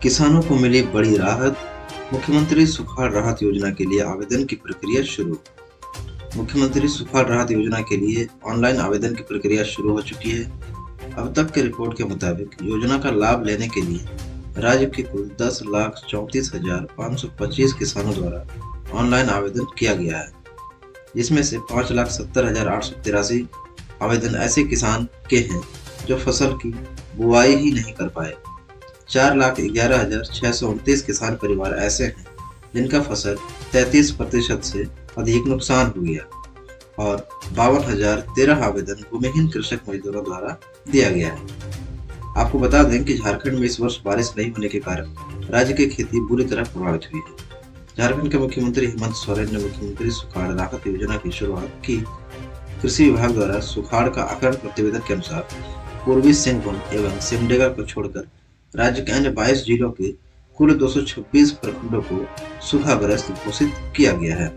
किसानों को मिली बड़ी राहत। मुख्यमंत्री सुखाड़ राहत योजना के लिए आवेदन की प्रक्रिया शुरू। मुख्यमंत्री सुखाड़ राहत योजना के लिए ऑनलाइन आवेदन की प्रक्रिया शुरू हो चुकी है। अब तक के रिपोर्ट के मुताबिक योजना का लाभ लेने के लिए राज्य के कुल 10,34,525 किसानों द्वारा ऑनलाइन आवेदन किया गया है, जिसमें से 5,70,883 आवेदन ऐसे किसान के हैं जो फसल की बुआई ही नहीं कर पाए। 4,11,629 किसान परिवार ऐसे हैं जिनका फसल 33% से अधिक नुकसान हो गया और 52,013 आवेदन भूमिहीन कृषक मजदूरों द्वारा दिया गया है। आपको बता दें कि झारखंड में इस वर्ष बारिश नहीं होने के कारण राज्य की खेती बुरी तरह प्रभावित हुई है। झारखंड के मुख्यमंत्री हेमंत सोरेन ने मुख्यमंत्री सुखाड़ राहत योजना की शुरुआत की। कृषि विभाग द्वारा सुखाड़ का आकलन प्रतिवेदन के अनुसार पूर्वी सिंहभूम एवं सिमडेगा को छोड़कर राज्य के अन्य 22 जिलों के कुल 226 प्रखंडों को सूखाग्रस्त घोषित किया गया है।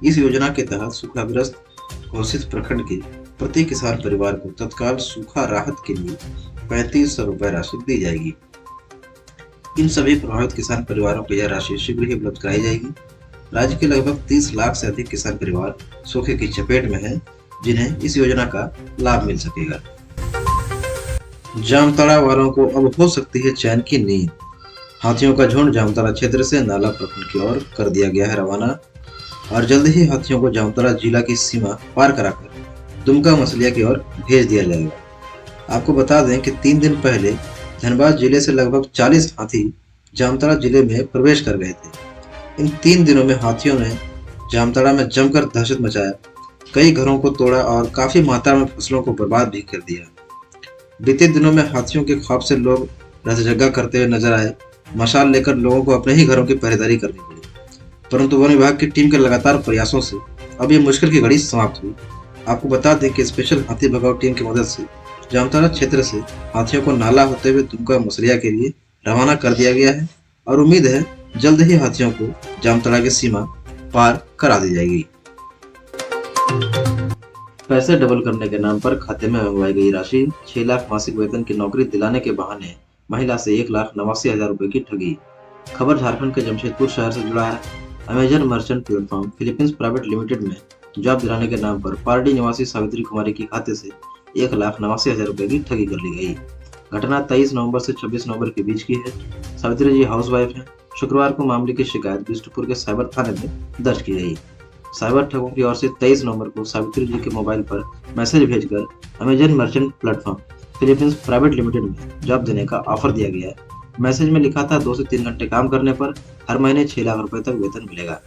इस योजना के तहत सूखाग्रस्त घोषित प्रखंड के प्रति किसान परिवार को तत्काल सूखा राहत के लिए 3500 रुपए राशि दी जाएगी। इन सभी प्रभावित किसान परिवारों को यह राशि शीघ्र ही उपलब्ध कराई जाएगी। राज्य के लगभग 30 लाख से अधिक किसान परिवार सूखे की चपेट में हैं, जिन्हें इस योजना का लाभ मिल सकेगा। जामताड़ा वालों को अब हो सकती है चैन की नींद। हाथियों का झुंड जामताड़ा क्षेत्र से नाला प्रखंड की ओर कर दिया गया है रवाना और जल्द ही हाथियों को जामताड़ा जिला की सीमा पार कराकर दुमका मसलिया की ओर भेज दिया जाएगा। आपको बता दें कि 3 दिन पहले धनबाद जिले से लगभग 40 हाथी जामताड़ा जिले में प्रवेश कर गए थे। इन 3 दिनों में हाथियों ने जामताड़ा में जमकर दहशत मचाया, कई घरों को तोड़ा और काफी मात्रा में फसलों को बर्बाद भी कर दिया। बीते दिनों में हाथियों के खौफ से लोग रतजगा करते हुए नजर आए। मशाल लेकर लोगों को अपने ही घरों की पहरेदारी करनी पड़ी, परंतु वन विभाग की टीम के लगातार प्रयासों से अब ये मुश्किल की घड़ी समाप्त हुई। आपको बता दें कि स्पेशल हाथी भगाओ टीम की मदद से जामताड़ा क्षेत्र से हाथियों को नाला होते हुए दुमका मसलिया के लिए रवाना कर दिया गया है और उम्मीद है जल्द ही हाथियों को जामताड़ा की सीमा पार करा दी जाएगी। पैसे डबल करने के नाम पर खाते में मंगवाई गई राशि। 6 लाख मासिक वेतन की नौकरी दिलाने के बहाने महिला से 1,89,000 रुपए की ठगी। खबर झारखंड के जमशेदपुर शहर से जुड़ा है। Amazon merchant platform Philippines private limited में जॉब दिलाने के नाम पर पारडी निवासी सावित्री कुमारी के खाते से 1,89,000 रुपए की ठगी कर ली गई। घटना 23 नवंबर से 26 नवंबर के बीच की है। सावित्री जी हाउसवाइफ हैं। शुक्रवार को मामले की शिकायत बिष्टुपुर के साइबर थाने में दर्ज की गई। साइबर ठगों की ओर से 23 नवंबर को सावित्री जी के मोबाइल पर मैसेज भेजकर Amazon merchant platform Philippines private limited में जॉब देने का ऑफर दिया गया है। मैसेज में लिखा था 2 से 3 घंटे काम करने पर हर महीने 6 लाख रुपए तक वेतन मिलेगा।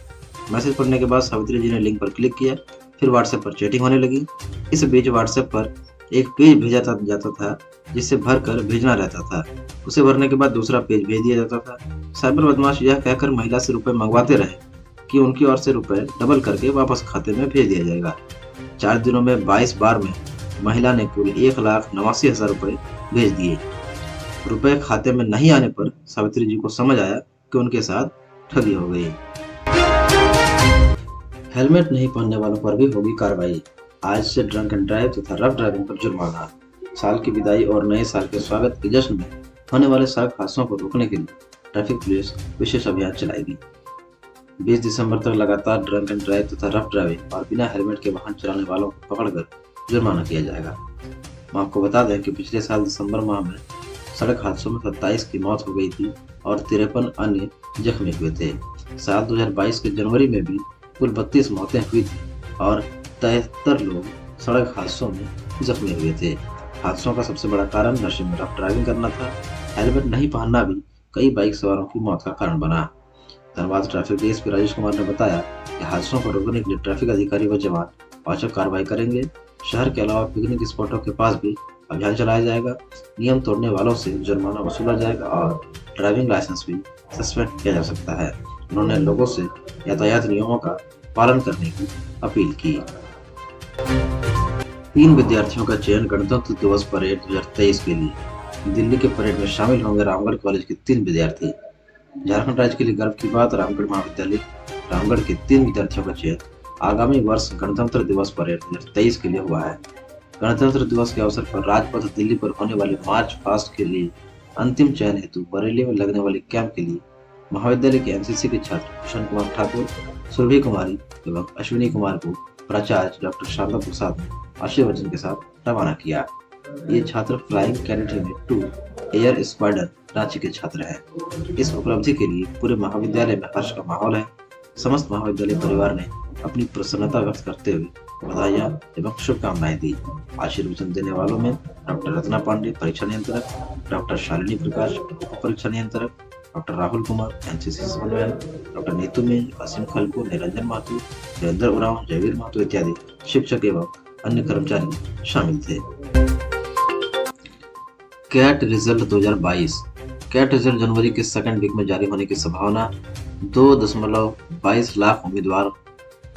मैसेज पढ़ने के बाद सावित्री जी ने लिंक पर क्लिक किया, फिर व्हाट्सएप पर चैटिंग होने लगी। इस बीच व्हाट्सएप पर एक पेज भेजा जाता था जिसे भर कर भेजना रहता था। उसे भरने के बाद दूसरा पेज भेज दिया जाता था। साइबर बदमाश यह कहकर महिला से रुपए मंगवाते रहे कि उनकी ओर से रुपए डबल करके वापस खाते में भेज दिया जाएगा। 4 दिनों में 22 बार में महिला ने कुल 1,89,000 रुपए भेज दिए। रुपए खाते में नहीं आने पर सावित्री जी को समझ आया कि उनके साथ ठगी हो गई। हेलमेट नहीं पहनने वालों पर भी होगी कार्रवाई। आज से ड्रंक एंड ड्राइव तथा रफ ड्राइविंग पर जुर्माना। साल की विदाई और नए साल के स्वागत के जश्न में होने वाले सड़क हादसों को रोकने के लिए ट्रैफिक पुलिस विशेष अभियान चलाएगी। 20 दिसंबर तक लगातार ड्रंक एंड ड्राइव तथा रफ ड्राइविंग और बिना हेलमेट के वाहन चलाने वालों को पकड़कर जुर्माना किया जाएगा। हम आपको बता दें कि पिछले साल दिसंबर माह में सड़क हादसों में 27 की मौत हो गई थी और 53 अन्य जख्मी हुए थे। साल 2022 के जनवरी में भी कुल 32 मौतें हुई थी और 73 लोग सड़क हादसों में जख्मी हुए थे। हादसों का सबसे बड़ा कारण नशे में रफ ड्राइविंग करना था। हेलमेट नहीं पहनना भी कई बाइक सवारों की मौत का कारण बना। धनबाद ट्रैफिक डीएसपी राजेश कुमार ने बताया कि हादसों को रोकने के लिए ट्रैफिक अधिकारी व जवान औचक कार्रवाई करेंगे। शहर के अलावा पिकनिक स्पॉटों के पास भी अभियान चलाया जाएगा। नियम तोड़ने वालों से जुर्माना वसूला जाएगा और ड्राइविंग लाइसेंस भी सस्पेंड किया जा सकता है। उन्होंने लोगों से यातायात नियमों का पालन करने की अपील की। 3 विद्यार्थियों का चयन गणतंत्र दिवस परेड 2023 के लिए। दिल्ली के परेड में शामिल होंगे रामगढ़ कॉलेज के 3 विद्यार्थी। झारखंड राज्य के लिए गर्व की बात, रामगढ़ महाविद्यालय रामगढ़ के 3 विद्यार्थियों का चयन आगामी वर्ष गणतंत्र दिवस परेड 2023 के लिए हुआ है। गणतंत्र दिवस के अवसर पर राजपथ दिल्ली पर होने वाले मार्च पास्ट के लिए अंतिम चयन हेतु बरेली में लगने वाले कैंप के लिए महाविद्यालय के एनसीसी के छात्र भूषण कुमार ठाकुर, सुरभि कुमारी एवं अश्विनी कुमार को प्राचार्य डॉक्टर शारदा प्रसाद ने आशीर्वचन के साथ रवाना किया। ये छात्र flying cadet unit 2 air squadron Ranchi के छात्र हैं। इस उपलब्धि के लिए पूरे महाविद्यालय में हर्ष का माहौल है। समस्त महाविद्यालय परिवार ने अपनी प्रसन्नता व्यक्त करते हुए बधाइयां एवं शुभकामनाएं दी। आशीर्वचन देने वालों में डॉक्टर रत्ना पांडे परीक्षा नियंत्रक, डॉक्टर शालिनी प्रकाश उप परीक्षा नियंत्रक, डॉक्टर राहुल कुमार एनसीसी समन्वयक, डॉक्टर नीतू में असीम खलको, निरंजन महतो, वीरेंद्र उरांव, जयवीर महतो इत्यादि शिक्षक एवं अन्य कर्मचारी शामिल थे। CAT result 2022। कैट रिजल्ट जनवरी के सेकंड वीक में जारी होने की संभावना। 2.22 लाख उम्मीदवार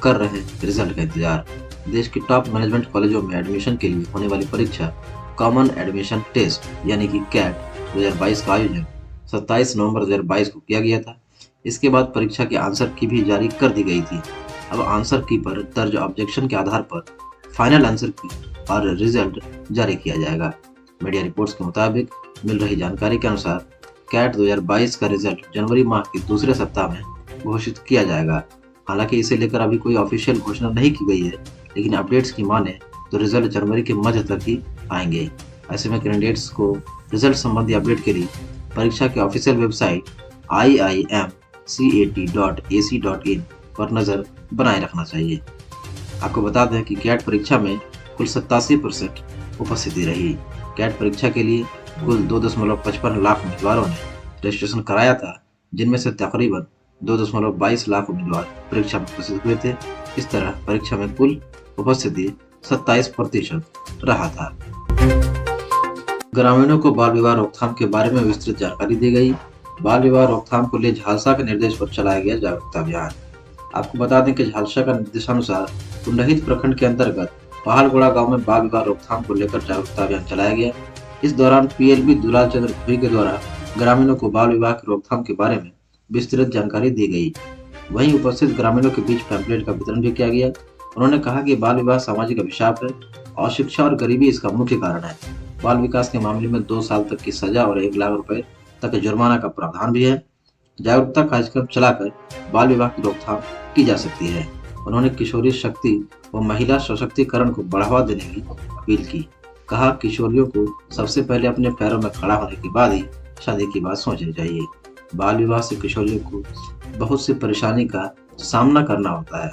कर रहे हैं रिजल्ट का इंतजार। देश के टॉप मैनेजमेंट कॉलेजों में एडमिशन के लिए होने वाली परीक्षा कॉमन एडमिशन टेस्ट यानी कि कैट 2022 का आयोजन 27 नवंबर 2022 को किया गया था। इसके बाद परीक्षा के आंसर की भी जारी कर दी गई थी। अब आंसर की पर दर्ज ऑब्जेक्शन के आधार पर फाइनल आंसर की और रिजल्ट जारी किया जाएगा। मीडिया रिपोर्ट्स के मुताबिक मिल रही जानकारी के अनुसार कैट 2022 का रिजल्ट जनवरी माह के दूसरे सप्ताह में घोषित किया जाएगा। हालांकि इसे लेकर अभी कोई ऑफिशियल घोषणा नहीं की गई है, लेकिन अपडेट्स की माने तो रिजल्ट जनवरी के मध्य तक ही आएंगे। ऐसे में कैंडिडेट्स को रिजल्ट संबंधी अपडेट के लिए परीक्षा के ऑफिशियल वेबसाइट iimcat.ac.in पर नजर बनाए रखना चाहिए। आपको बता दें कि कैट परीक्षा में कुल 87% उपस्थिति रही। कैट परीक्षा के लिए कुल 2.55 लाख उम्मीदवारों ने रजिस्ट्रेशन कराया था, जिनमें से तकरीबन 2.22 लाख उम्मीदवार परीक्षा में उपस्थित हुए थे। इस तरह परीक्षा में कुल उपस्थिति 27% रहा था। ग्रामीणों को बाल विवाह रोकथाम के बारे में विस्तृत जानकारी दी गई। बाल विवाह रोकथाम को लेकर झालसा के निर्देश पर चलाया गया जागरूकता अभियान। आपको बता दें कि झालसा का निर्देशानुसार कुंडहित प्रखंड के अंतर्गत पहाड़गोड़ा गांव में बाल विवाह रोकथाम को लेकर जागरूकता अभियान चलाया गया। इस दौरान पीएलबी दुलाल चंद्र भुई के द्वारा ग्रामीणों को बाल विवाह की रोकथाम के बारे में विस्तृत जानकारी दी गई। वहीं उपस्थित ग्रामीणों के बीच पैम्पलेट का वितरण भी किया गया। उन्होंने कहा कि बाल विवाह सामाजिक अभिशाप है और शिक्षा और गरीबी इसका मुख्य कारण है। बाल विकास के मामले में 2 साल तक की सजा और 1 लाख रुपए तक जुर्माना का प्रावधान भी है। जागरूकता कार्यक्रम चलाकर बाल विवाह की रोकथाम की जा सकती है। उन्होंने किशोरी शक्ति व महिला सशक्तिकरण को बढ़ावा देने की अपील की। कहा किशोरियों को सबसे पहले अपने पैरों में खड़ा होने के बाद ही शादी की बात सोचनी चाहिए। बाल विवाह से किशोरियों को बहुत सी परेशानी का सामना करना होता है।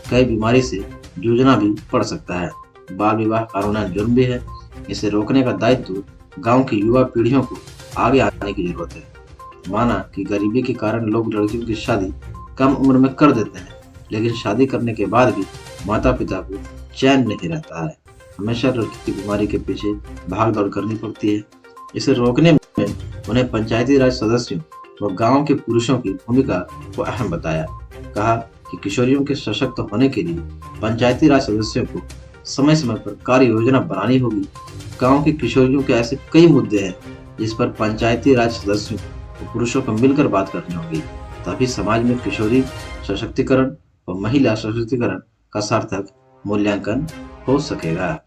कई बीमारी से जूझना भी पड़ सकता है। बाल विवाह कानूनन जुर्म भी है। इसे रोकने का दायित्व गांव की युवा पीढ़ियों को आगे आने की जरूरत है। माना कि गरीबी के कारण लोग लड़कियों की शादी कम उम्र में कर देते हैं, लेकिन शादी करने के बाद भी माता पिता को चैन नहीं रहता है। हमेशा लड़की की बीमारी के पीछे भाग दौड़ करनी पड़ती है। इसे रोकने में उन्हें पंचायती राज सदस्यों व गांव के पुरुषों की भूमिका को अहम बताया। कहा कि किशोरियों के सशक्त होने के लिए पंचायती राज सदस्यों को समय समय पर कार्य योजना बनानी होगी। गांव के किशोरियों के ऐसे कई मुद्दे हैं जिस पर पंचायती राज सदस्यों व पुरुषों को मिलकर बात करनी होगी, तभी समाज में किशोरी सशक्तिकरण व महिला सशक्तिकरण का सार्थक मूल्यांकन हो सकेगा।